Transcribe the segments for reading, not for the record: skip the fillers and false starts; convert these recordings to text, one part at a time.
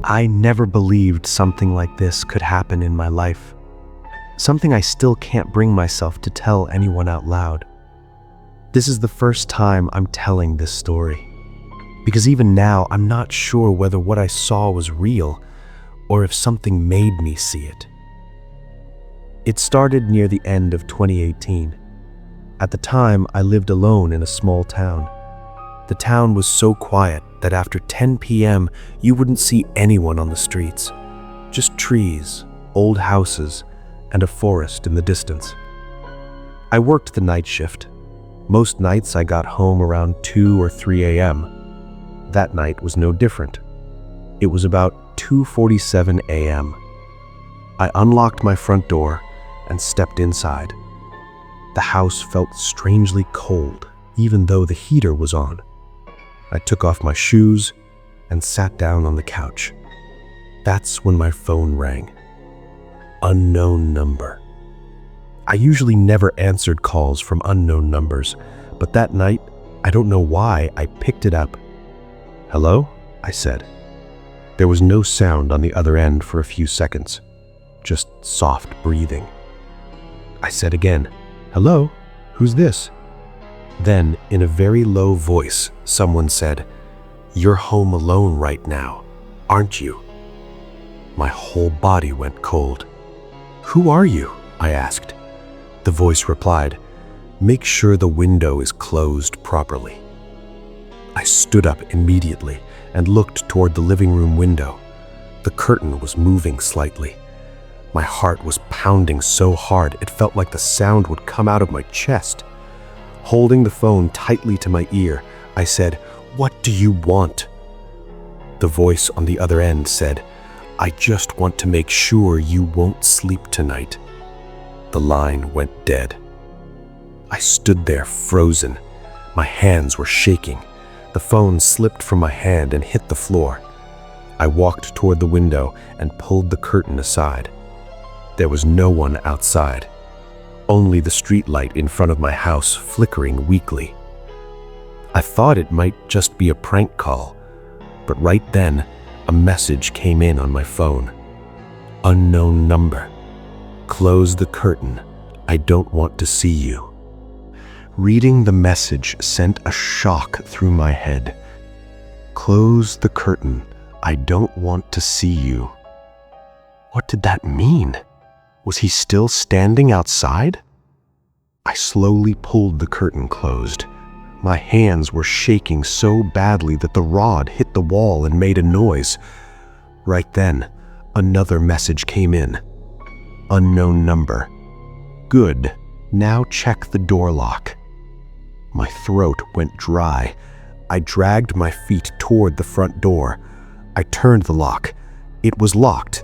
I never believed something like this could happen in my life. Something I still can't bring myself to tell anyone out loud. This is the first time I'm telling this story, because even now I'm not sure whether what I saw was real or if something made me see it. It started near the end of 2018. At the time, I lived alone in a small town. The town was so quiet that after 10 p.m., you wouldn't see anyone on the streets. Just trees, old houses, and a forest in the distance. I worked the night shift. Most nights I got home around 2 or 3 a.m. That night was no different. It was about 2:47 a.m. I unlocked my front door and stepped inside. The house felt strangely cold, even though the heater was on. I took off my shoes and sat down on the couch. That's when my phone rang. Unknown number. I usually never answered calls from unknown numbers, but that night, I don't know why, I picked it up. "Hello?" I said. There was no sound on the other end for a few seconds, just soft breathing. I said again, "Hello? Who's this?" Then, in a very low voice, someone said, "You're home alone right now, aren't you?" My whole body went cold. "Who are you?" I asked. The voice replied, "Make sure the window is closed properly." I stood up immediately and looked toward the living room window. The curtain was moving slightly. My heart was pounding so hard it felt like the sound would come out of my chest. Holding the phone tightly to my ear, I said, "What do you want?" The voice on the other end said, "I just want to make sure you won't sleep tonight." The line went dead. I stood there frozen. My hands were shaking. The phone slipped from my hand and hit the floor. I walked toward the window and pulled the curtain aside. There was no one outside, only the streetlight in front of my house flickering weakly. I thought it might just be a prank call, but right then, a message came in on my phone. Unknown number. Close the curtain. I don't want to see you. Reading the message sent a shock through my head. Close the curtain. I don't want to see you. What did that mean? Was he still standing outside? I slowly pulled the curtain closed. My hands were shaking so badly that the rod hit the wall and made a noise. Right then, another message came in. Unknown number. Good. Now check the door lock. My throat went dry. I dragged my feet toward the front door. I turned the lock. It was locked.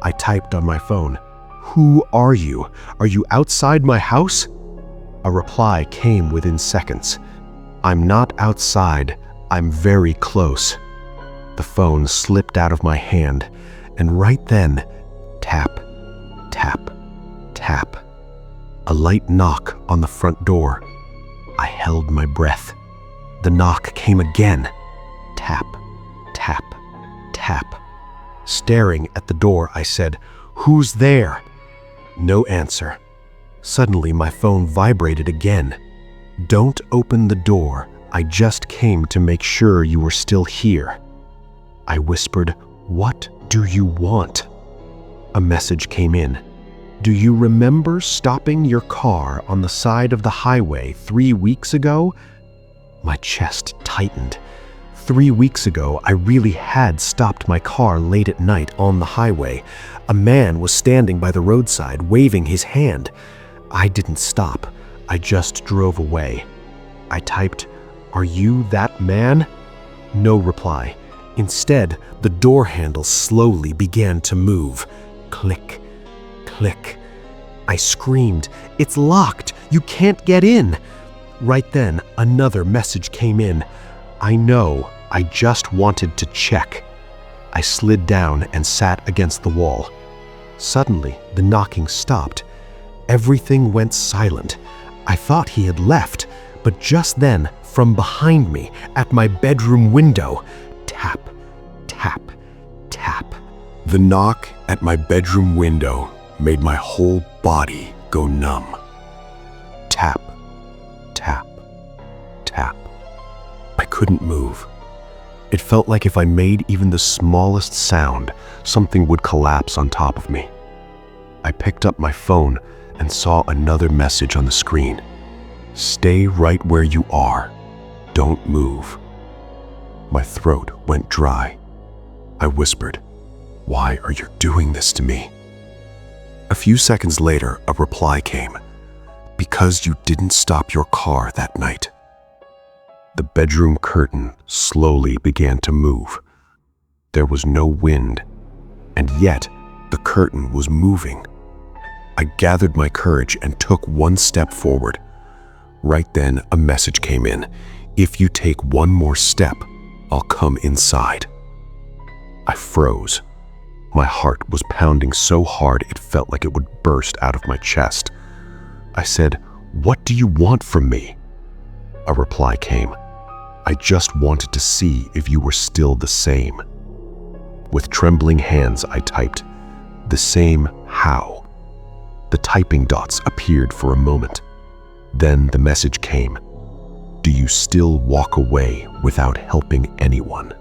I typed on my phone, "Who are you? Are you outside my house?" A reply came within seconds. "I'm not outside. I'm very close." The phone slipped out of my hand, and right then, tap, tap, tap. A light knock on the front door. I held my breath. The knock came again. Tap, tap, tap. Staring at the door, I said, "Who's there?" No answer. Suddenly, my phone vibrated again. "Don't open the door. I just came to make sure you were still here." I whispered, "What do you want?" A message came in. "Do you remember stopping your car on the side of the highway 3 weeks ago?" My chest tightened. 3 weeks ago, I really had stopped my car late at night on the highway. A man was standing by the roadside, waving his hand. I didn't stop. I just drove away. I typed, "Are you that man?" No reply. Instead, the door handle slowly began to move. Click, click. I screamed, "It's locked! You can't get in!" Right then, another message came in. "I know, I just wanted to check." I slid down and sat against the wall. Suddenly, the knocking stopped. Everything went silent. I thought he had left, but just then, from behind me, at my bedroom window, tap, tap, tap. The knock at my bedroom window made my whole body go numb. Tap, tap, tap. I couldn't move. It felt like if I made even the smallest sound, something would collapse on top of me. I picked up my phone and saw another message on the screen. Stay right where you are. Don't move. My throat went dry. I whispered, "Why are you doing this to me?" A few seconds later, a reply came. "Because you didn't stop your car that night." The bedroom curtain slowly began to move. There was no wind, and yet the curtain was moving. I gathered my courage and took one step forward. Right then, a message came in. "If you take one more step, I'll come inside." I froze. My heart was pounding so hard it felt like it would burst out of my chest. I said, "What do you want from me?" A reply came. "I just wanted to see if you were still the same." With trembling hands, I typed, "The same how?" The typing dots appeared for a moment. Then the message came. "Do you still walk away without helping anyone?"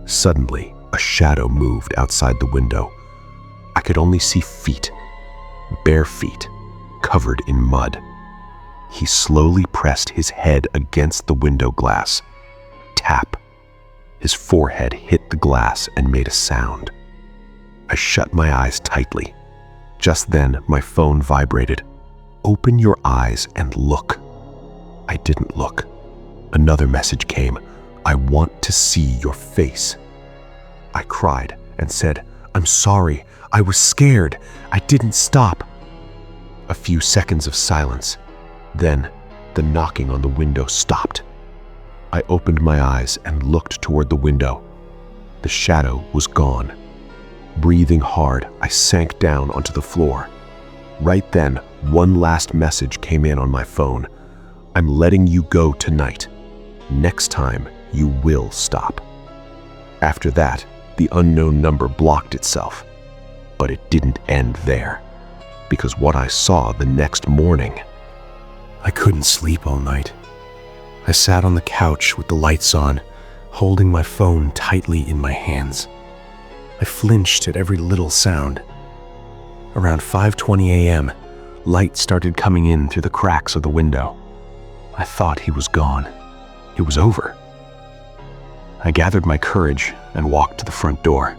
Suddenly, a shadow moved outside the window. I could only see feet, bare feet, covered in mud. He slowly pressed his head against the window glass. Tap. His forehead hit the glass and made a sound. I shut my eyes tightly. Just then, my phone vibrated. "Open your eyes and look." I didn't look. Another message came. "I want to see your face." I cried and said, "I'm sorry. I was scared. I didn't stop." A few seconds of silence. Then, the knocking on the window stopped. I opened my eyes and looked toward the window. The shadow was gone. Breathing hard, I sank down onto the floor. Right then, one last message came in on my phone. "I'm letting you go tonight. Next time, you will stop." After that, the unknown number blocked itself. But it didn't end there, because what I saw the next morning. I couldn't sleep all night. I sat on the couch with the lights on, holding my phone tightly in my hands. I flinched at every little sound. Around 5:20 a.m., light started coming in through the cracks of the window. I thought he was gone. It was over. I gathered my courage and walked to the front door.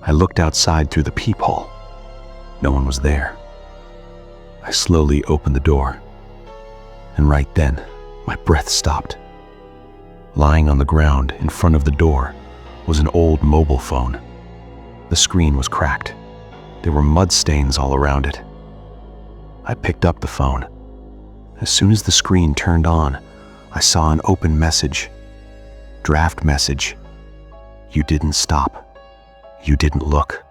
I looked outside through the peephole. No one was there. I slowly opened the door. And right then, my breath stopped. Lying on the ground in front of the door was an old mobile phone. The screen was cracked. There were mud stains all around it. I picked up the phone. As soon as the screen turned on, I saw an open message. Draft message. "You didn't stop. You didn't look.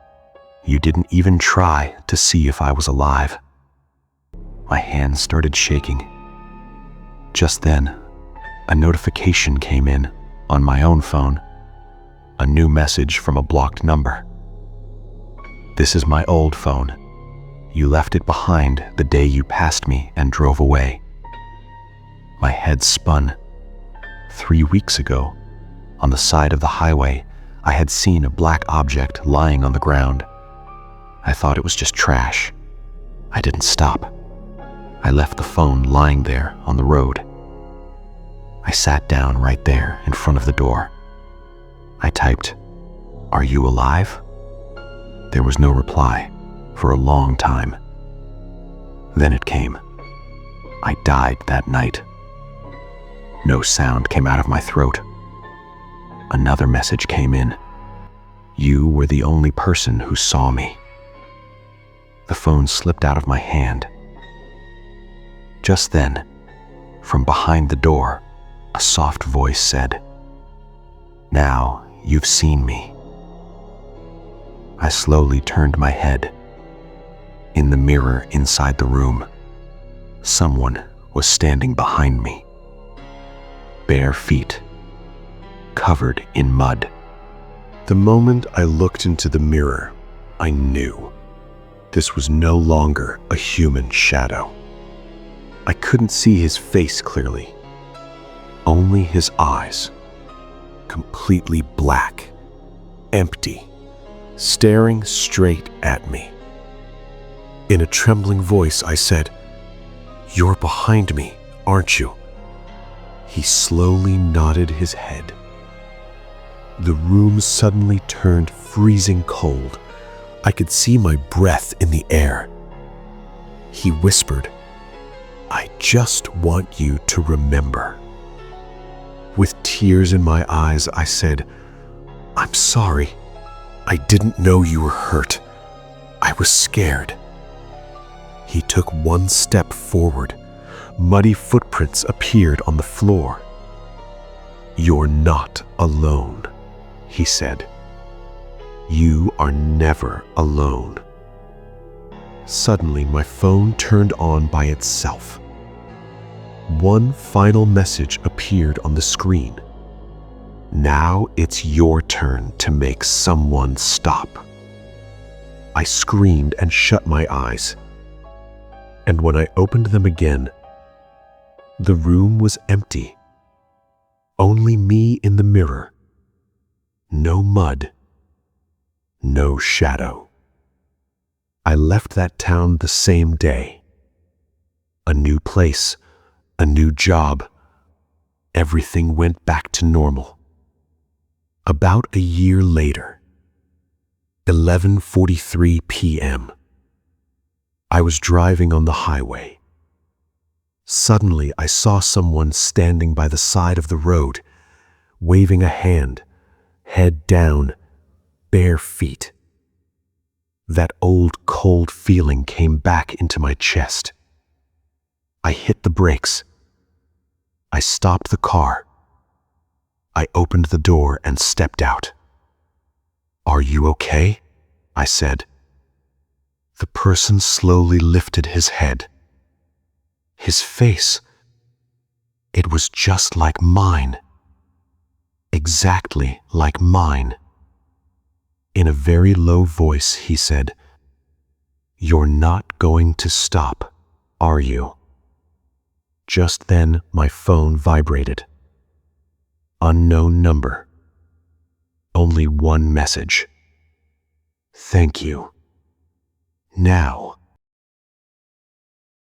You didn't even try to see if I was alive." My hands started shaking. Just then, a notification came in on my own phone. A new message from a blocked number. "This is my old phone. You left it behind the day you passed me and drove away." My head spun. 3 weeks ago, on the side of the highway, I had seen a black object lying on the ground. I thought it was just trash. I didn't stop. I left the phone lying there on the road. I sat down right there in front of the door. I typed, "Are you alive?" There was no reply for a long time. Then it came. I died that night. No sound came out of my throat. Another message came in. "You were the only person who saw me." The phone slipped out of my hand. Just then, from behind the door, a soft voice said, "Now you've seen me." I slowly turned my head. In the mirror inside the room, someone was standing behind me. Bare feet, covered in mud, The moment I looked into the mirror, I knew this was no longer a human shadow. I couldn't see his face clearly, only his eyes, completely black, empty, staring straight at me. In a trembling voice, I said, "You're behind me, aren't you?" He slowly nodded his head. The room suddenly turned freezing cold. I could see my breath in the air. He whispered, "I just want you to remember." With tears in my eyes, I said, "I'm sorry. I didn't know you were hurt. I was scared." He took one step forward. Muddy footprints appeared on the floor. "You're not alone," he said. "You are never alone." Suddenly, my phone turned on by itself. One final message appeared on the screen. "Now it's your turn to make someone stop." I screamed and shut my eyes. And when I opened them again, the room was empty. Only me in the mirror. No mud. No shadow. I left that town the same day. A new place, a new job. Everything went back to normal. About a year later, 11:43 p.m., I was driving on the highway. Suddenly, I saw someone standing by the side of the road, waving a hand, head down, bare feet. That old cold feeling came back into my chest. I hit the brakes. I stopped the car. I opened the door and stepped out. "Are you okay?" I said. The person slowly lifted his head. His face, it was just like mine. Exactly like mine. In a very low voice, he said, "You're not going to stop, are you?" Just then, my phone vibrated. Unknown number. Only one message. "Thank you. Now